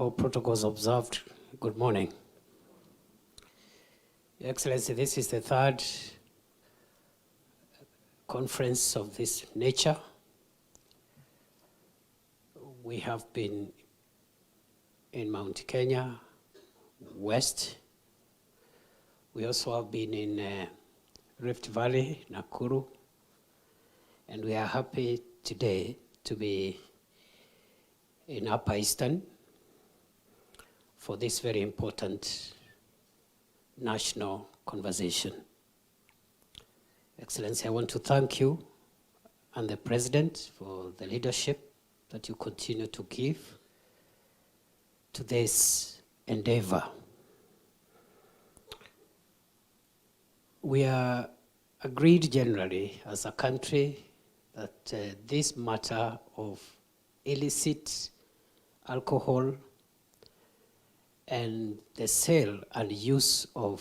All protocols observed. Good morning. Your Excellency, this is the third conference of this nature. We have been in Mount Kenya West. We also have been in Rift Valley, Nakuru, and we are happy today to be in Upper Eastern for this very important national conversation. Excellency, I want to thank you and the President for the leadership that you continue to give to this endeavor. We are agreed generally as a country that this matter of illicit alcohol and the sale and use of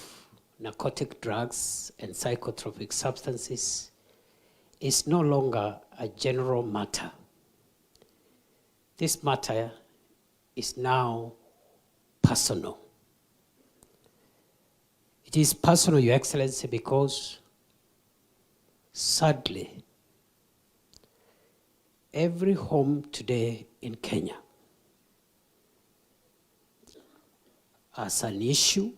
narcotic drugs and psychotropic substances is no longer a general matter. This matter is now personal. It is personal, Your Excellency, because sadly, every home today in Kenya has an issue,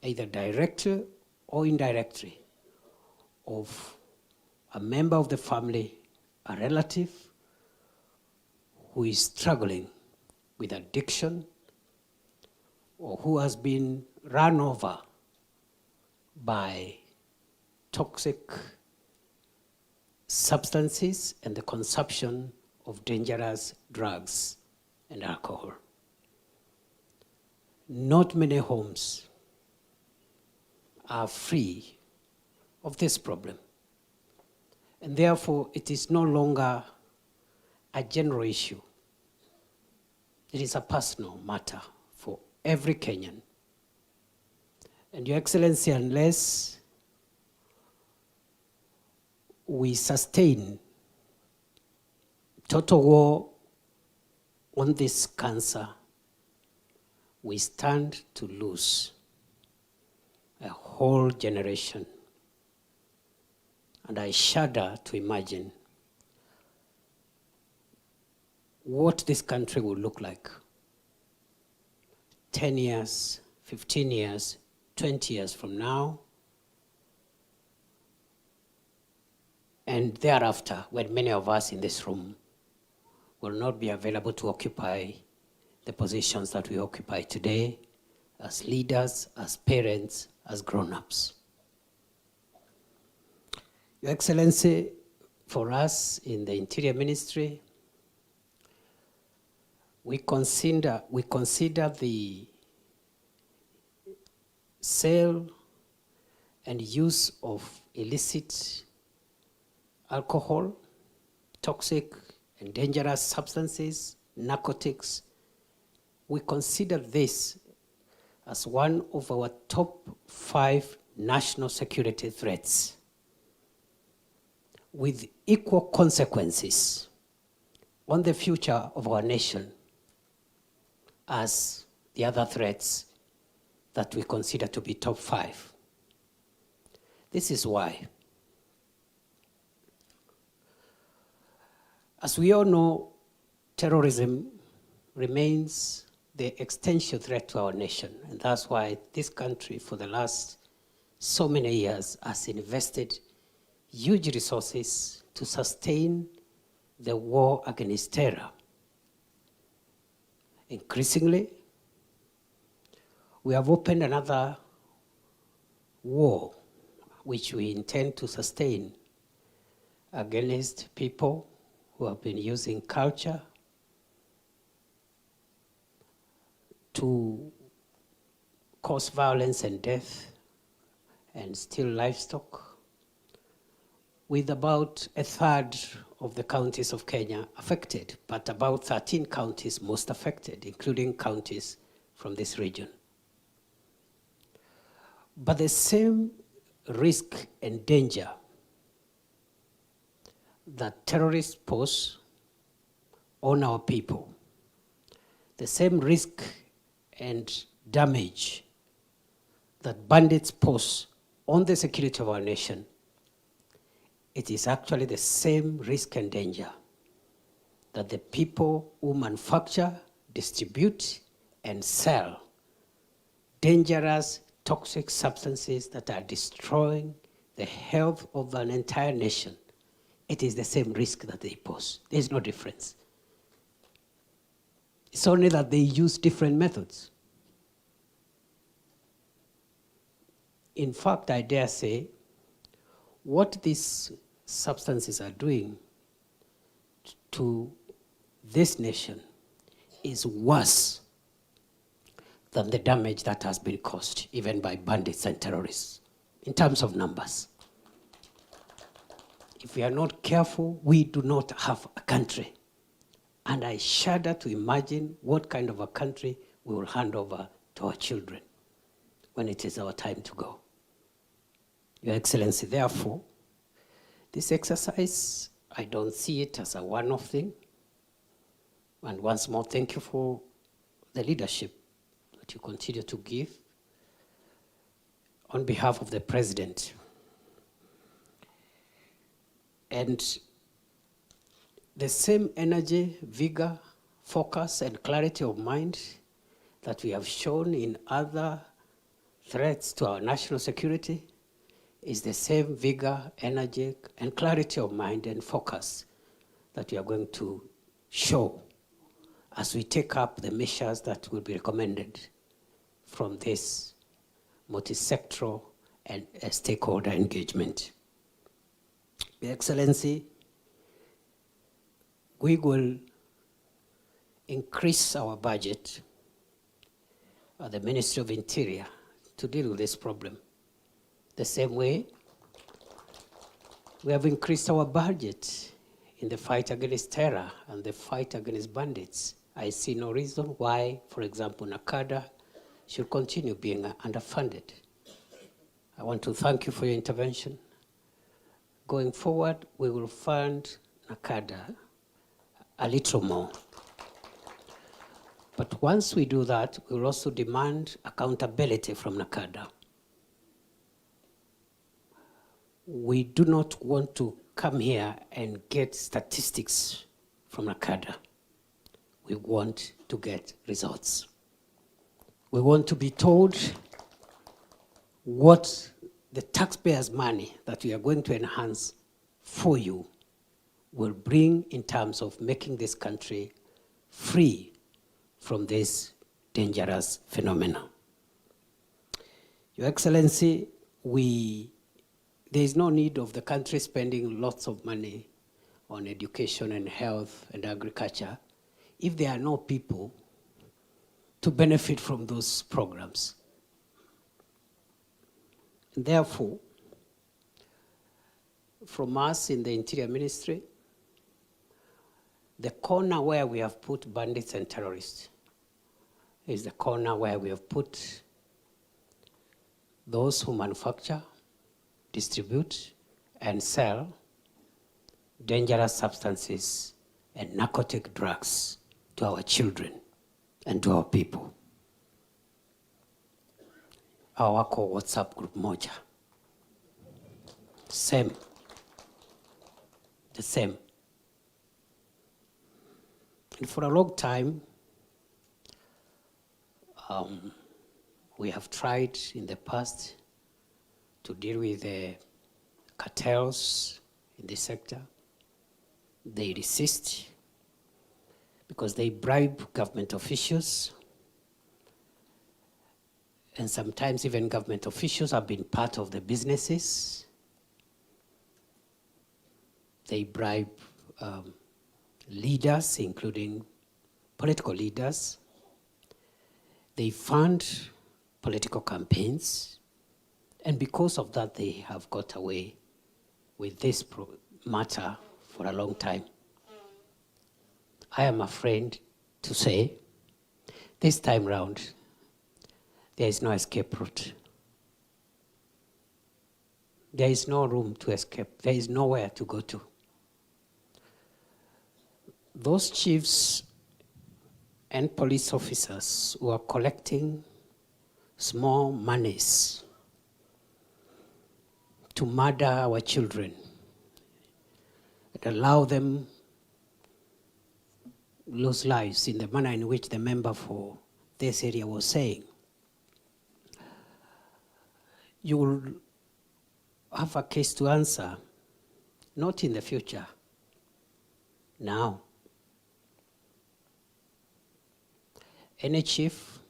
either directly or indirectly, of a member of the family, a relative, who is struggling with addiction or who has been run over by toxic substances and the consumption of dangerous drugs and alcohol. Not many homes are free of this problem. And therefore, it is no longer a general issue. It is a personal matter for every Kenyan. And Your Excellency, unless we sustain total war on this cancer, we stand to lose a whole generation. And I shudder to imagine what this country will look like 10 years, 15 years, 20 years from now, and thereafter, when many of us in this room will not be available to occupy the positions that we occupy today as leaders, as parents, as grown-ups. Your Excellency, for us in the Interior Ministry, we consider the sale and use of illicit alcohol, toxic and dangerous substances, narcotics. We consider this as one of our top 5 national security threats, with equal consequences on the future of our nation as the other threats that we consider to be top 5. This is why, as we all know, terrorism remains the existential threat to our nation. And that's why this country, for the last so many years, has invested huge resources to sustain the war against terror. Increasingly, we have opened another war, which we intend to sustain against people who have been using culture to cause violence and death and steal livestock, with about a third of the counties of Kenya affected, but about 13 counties most affected, including counties from this region. But the same risk and danger that terrorists pose on our people, the same risk and damage that bandits pose on the security of our nation, it is actually the same risk and danger that the people who manufacture, distribute, and sell dangerous, toxic substances that are destroying the health of an entire nation, it is the same risk that they pose. There's no difference. It's only that they use different methods. In fact, I dare say, what these substances are doing to this nation is worse than the damage that has been caused, even by bandits and terrorists, in terms of numbers. If we are not careful, we do not have a country. And I shudder to imagine what kind of a country we will hand over to our children when it is our time to go. Your Excellency, therefore, this exercise, I don't see it as a one-off thing. And once more, thank you for the leadership that you continue to give on behalf of the President. And the same energy, vigor, focus, and clarity of mind that we have shown in other threats to our national security is the same vigor, energy, and clarity of mind and focus that we are going to show as we take up the measures that will be recommended from this multi-sectoral and stakeholder engagement. Your Excellency, we will increase our budget at the Ministry of Interior to deal with this problem. The same way, we have increased our budget in the fight against terror and the fight against bandits. I see no reason why, for example, NACADA should continue being underfunded. I want to thank you for your intervention. Going forward, we will fund NACADA a little more. But once we do that, we will also demand accountability from NACADA. We do not want to come here and get statistics from NACADA. We want to get results. We want to be told what the taxpayers' money that we are going to enhance for you will bring in terms of making this country free from this dangerous phenomena. Your Excellency, there is no need of the country spending lots of money on education and health and agriculture if there are no people to benefit from those programs. And therefore, from us in the Interior Ministry, the corner where we have put bandits and terrorists is the corner where we have put those who manufacture, distribute, and sell dangerous substances and narcotic drugs to our children and to our people. Our WhatsApp group moja. Same. The same. And for a long time, we have tried in the past to deal with the cartels in this sector. They resist because they bribe government officials, and sometimes even government officials have been part of the businesses. They bribe leaders, including political leaders. They fund political campaigns, and because of that, they have got away with this matter for a long time. I am afraid to say, this time round, there is no escape route. There is no room to escape. There is nowhere to go to. Those chiefs and police officers who are collecting small monies to murder our children and allow them lose lives in the manner in which the member for this area was saying, you will have a case to answer, not in the future, now. Any chief,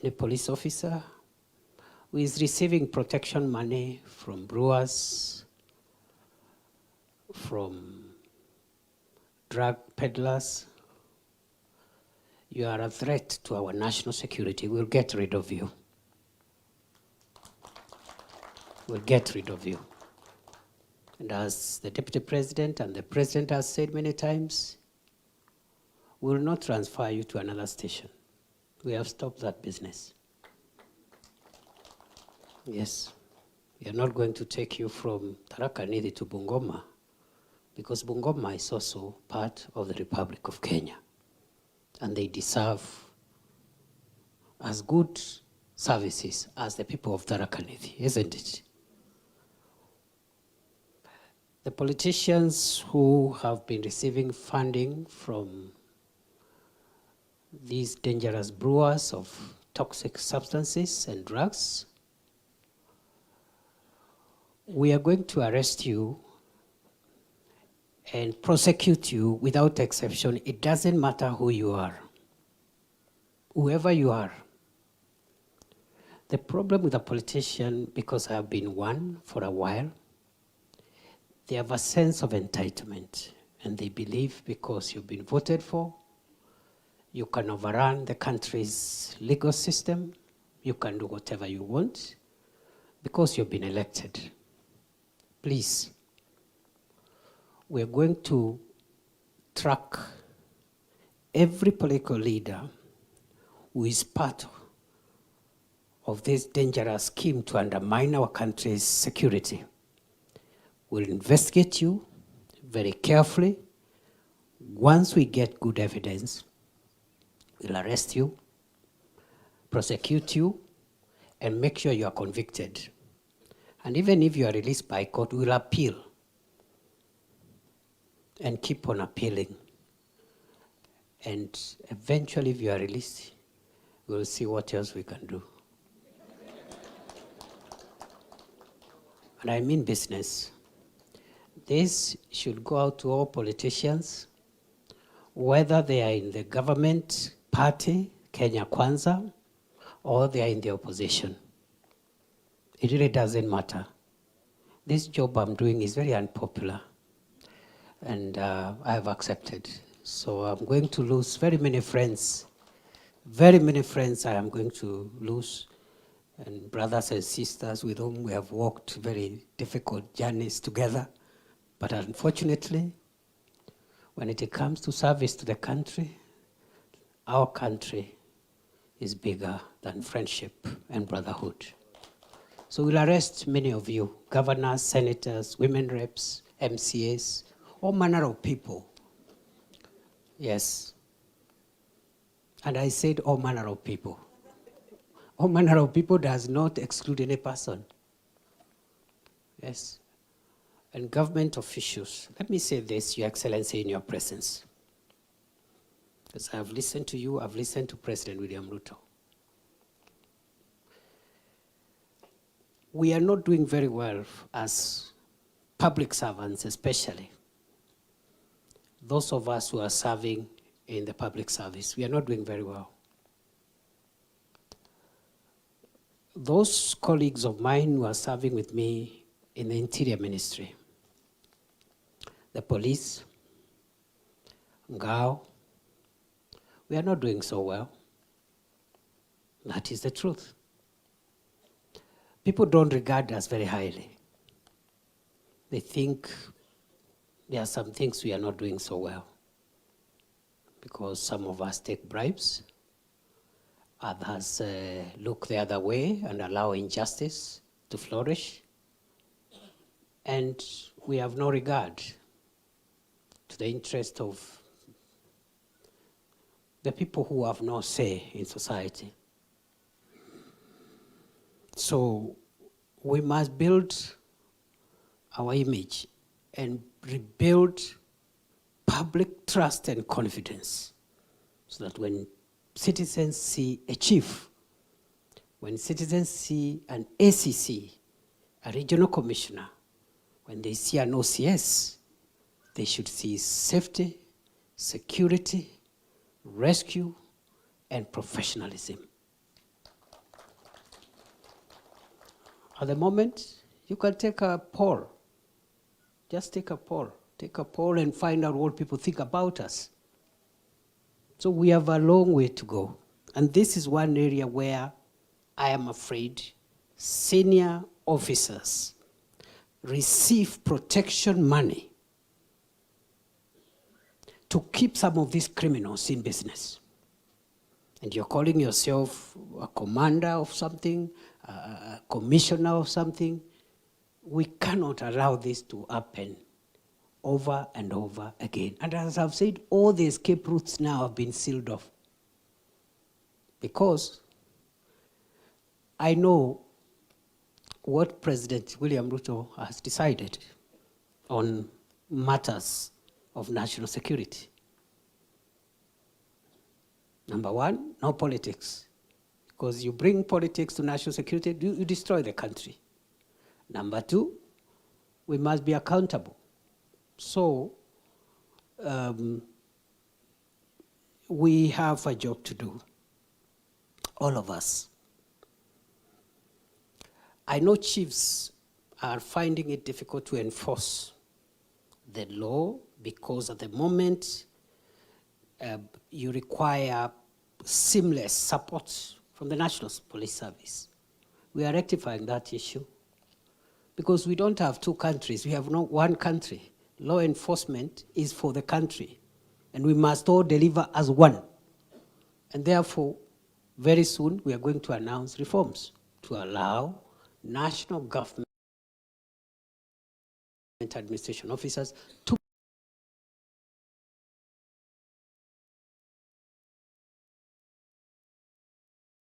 any police officer who is receiving protection money from brewers, from drug peddlers, you are a threat to our national security. We'll get rid of you. We'll get rid of you. And as the Deputy President and the President has said many times, we will not transfer you to another station. We have stopped that business. Yes. We are not going to take you from Tharaka Nithi to Bungoma, because Bungoma is also part of the Republic of Kenya. And they deserve as good services as the people of Tharaka Nithi, isn't it? The politicians who have been receiving funding from these dangerous brewers of toxic substances and drugs, we are going to arrest you and prosecute you without exception. It doesn't matter who you are, whoever you are. The problem with a politician, because I have been one for a while, they have a sense of entitlement, and they believe because you've been voted for, you can overrun the country's legal system, you can do whatever you want, because you've been elected. Please, we're going to track every political leader who is part of this dangerous scheme to undermine our country's security. We'll investigate you very carefully. Once we get good evidence, we'll arrest you, prosecute you, and make sure you are convicted. And even if you are released by court, we'll appeal and keep on appealing. And eventually, if you are released, we'll see what else we can do. And I mean business. This should go out to all politicians, whether they are in the government party, Kenya Kwanza, or they are in the opposition. It really doesn't matter. This job I'm doing is very unpopular, and I have accepted. So I'm going to lose very many friends. Very many friends I am going to lose, and brothers and sisters with whom we have walked very difficult journeys together. But unfortunately, when it comes to service to the country, our country is bigger than friendship and brotherhood. So we'll arrest many of you, governors, senators, women reps, MCAs, all manner of people. Yes. And I said all manner of people. All manner of people does not exclude any person. Yes. And government officials, let me say this, Your Excellency, in your presence. Because I have listened to you, I've listened to President William Ruto. We are not doing very well as public servants, especially those of us who are serving in the public service. We are not doing very well. Those colleagues of mine who are serving with me in the Interior Ministry, the police, Ngao, we are not doing so well. That is the truth. People don't regard us very highly. They think there are some things we are not doing so well, because some of us take bribes, others look the other way and allow injustice to flourish, and we have no regard to the interest of the people who have no say in society. So we must build our image and rebuild public trust and confidence so that when citizens see a chief, when citizens see an ACC, a regional commissioner, when they see an OCS, they should see safety, security, rescue, and professionalism. At the moment, you can take a poll. Just take a poll. Take a poll and find out what people think about us. So we have a long way to go. And this is one area where I am afraid senior officers receive protection money to keep some of these criminals in business. And you're calling yourself a commander of something, a commissioner of something. We cannot allow this to happen over and over again. And as I've said, all the escape routes now have been sealed off. Because I know what President William Ruto has decided on matters of national security. Number one, no politics. Because you bring politics to national security, you destroy the country. Number two, we must be accountable. So we have a job to do, all of us. I know chiefs are finding it difficult to enforce the law because at the moment you require seamless support from the National Police Service. We are rectifying that issue because we don't have two countries, we have one country. Law enforcement is for the country, and we must all deliver as one. And therefore, very soon, we are going to announce reforms to allow national government administration officers to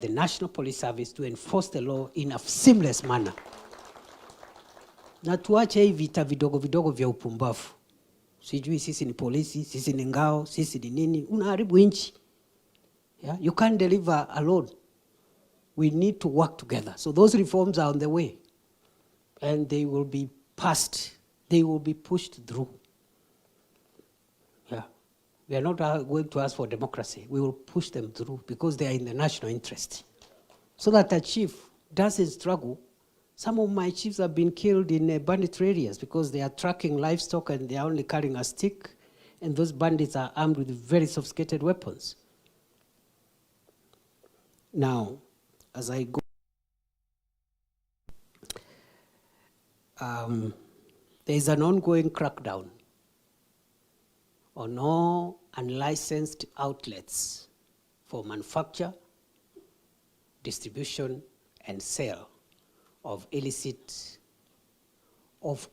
the National Police Service to enforce the law in a seamless manner. Na tuache hii vita vidogo vidogo vya upumbavu. Sijui sisi ni polisi, sisi ni ngao, sisi ni nini. Unaharibu nchi. Yeah? You can't deliver alone. We need to work together. So those reforms are on the way. And they will be passed. They will be pushed through. Yeah. We are not going to ask for democracy. We will push them through because they are in the national interest. So that a chief doesn't struggle. Some of my chiefs have been killed in banditry areas because they are tracking livestock and they are only carrying a stick, and those bandits are armed with very sophisticated weapons. Now, as I go, there is an ongoing crackdown on all unlicensed outlets for manufacture, distribution, and sale of illicit, of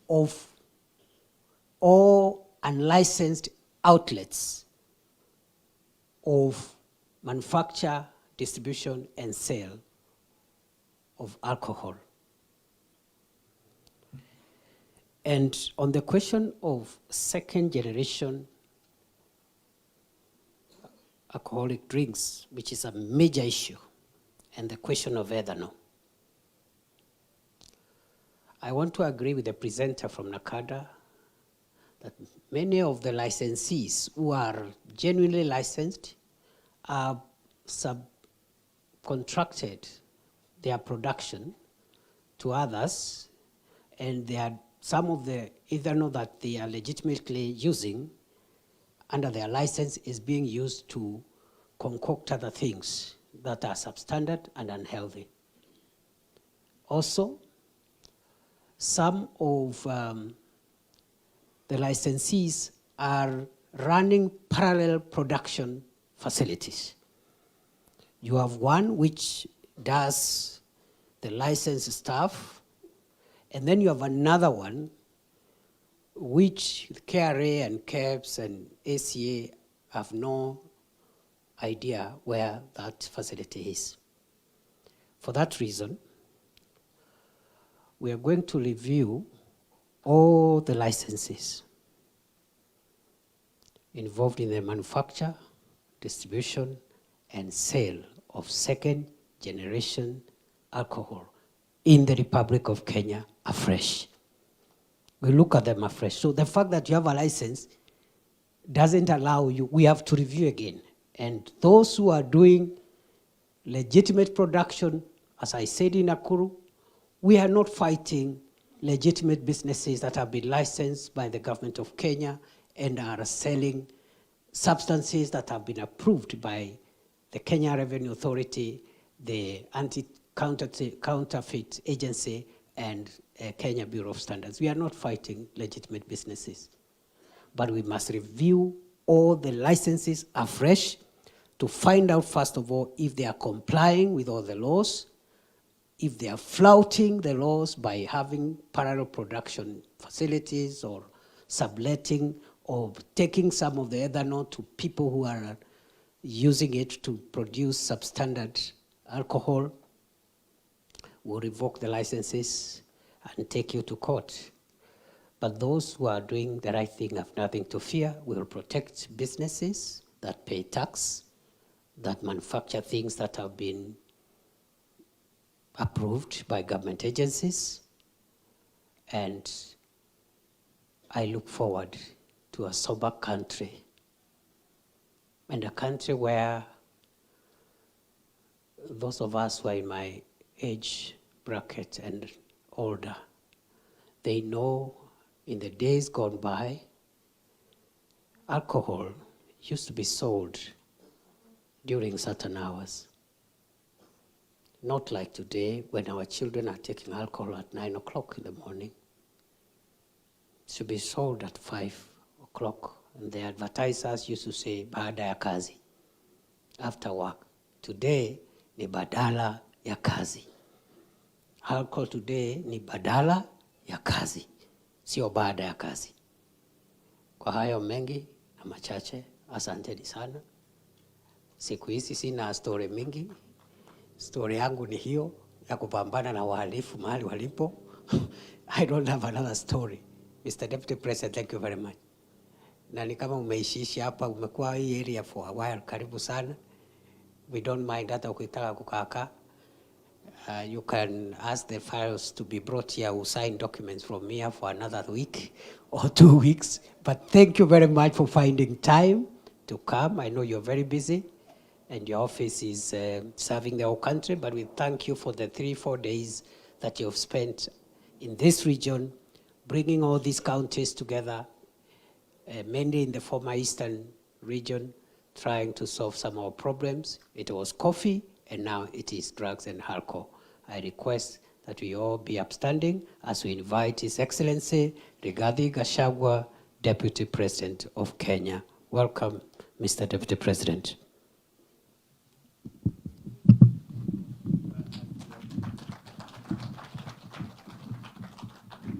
all unlicensed outlets of manufacture, distribution, and sale of alcohol. And on the question of second generation alcoholic drinks, which is a major issue, and the question of ethanol, I want to agree with the presenter from NACADA that many of the licensees who are genuinely licensed are subcontracted their production to others, and they are some of the ethanol that they are legitimately using under their license is being used to concoct other things that are substandard and unhealthy. Also, some of the licensees are running parallel production facilities. You have one which does the licensed stuff, and then you have another one which KRA and KEBS and ACA have no idea where that facility is. For that reason, we are going to review all the licenses involved in the manufacture, distribution, and sale of second-generation alcohol in the Republic of Kenya afresh. We look at them afresh. So the fact that you have a license doesn't allow you, we have to review again. And those who are doing legitimate production, as I said in Nakuru, we are not fighting legitimate businesses that have been licensed by the government of Kenya and are selling substances that have been approved by the Kenya Revenue Authority, the Anti-Counterfeit Agency, and Kenya Bureau of Standards. We are not fighting legitimate businesses, but we must review all the licenses afresh to find out, first of all, if they are complying with all the laws, if they are flouting the laws by having parallel production facilities or subletting or taking some of the ethanol to people who are using it to produce substandard alcohol. We'll revoke the licenses and take you to court. But those who are doing the right thing have nothing to fear. We will protect businesses that pay tax, that manufacture things that have been approved by government agencies. And I look forward to a sober country, and a country where those of us who are in my age bracket and older, they know in the days gone by, alcohol used to be sold during certain hours. Not like today when our children are taking alcohol at 9 o'clock in the morning. It should be sold at 5 o'clock. And the advertisers used to say, baada ya kazi, after work. Today, ni badala ya kazi. Alcohol today ni badala ya kazi, sio baada ya kazi. Kwa hayo mengi na machache, asanteni sana. Siku hizi sina story mingi. Story yangu ni hiyo ya kupambana na wahalifu mahali walipo. I don't have another story. Mr. Deputy President, thank you very much. Na ni kama umeishishi hapa, umekuwa hii area for a while, karibu sana. We don't mind hata ukitaka kukaa. You can ask the files to be brought here. We'll sign documents from here for another week or 2 weeks. But thank you very much for finding time to come. I know you're very busy and your office is serving the whole country, but we thank you for the 3-4 days that you've spent in this region, bringing all these counties together, mainly in the former Eastern region, trying to solve some of our problems. It was coffee, and now it is drugs and alcohol. I request that we all be upstanding as we invite His Excellency Rigathi Gachagua, Deputy President of Kenya. Welcome, Mr. Deputy President.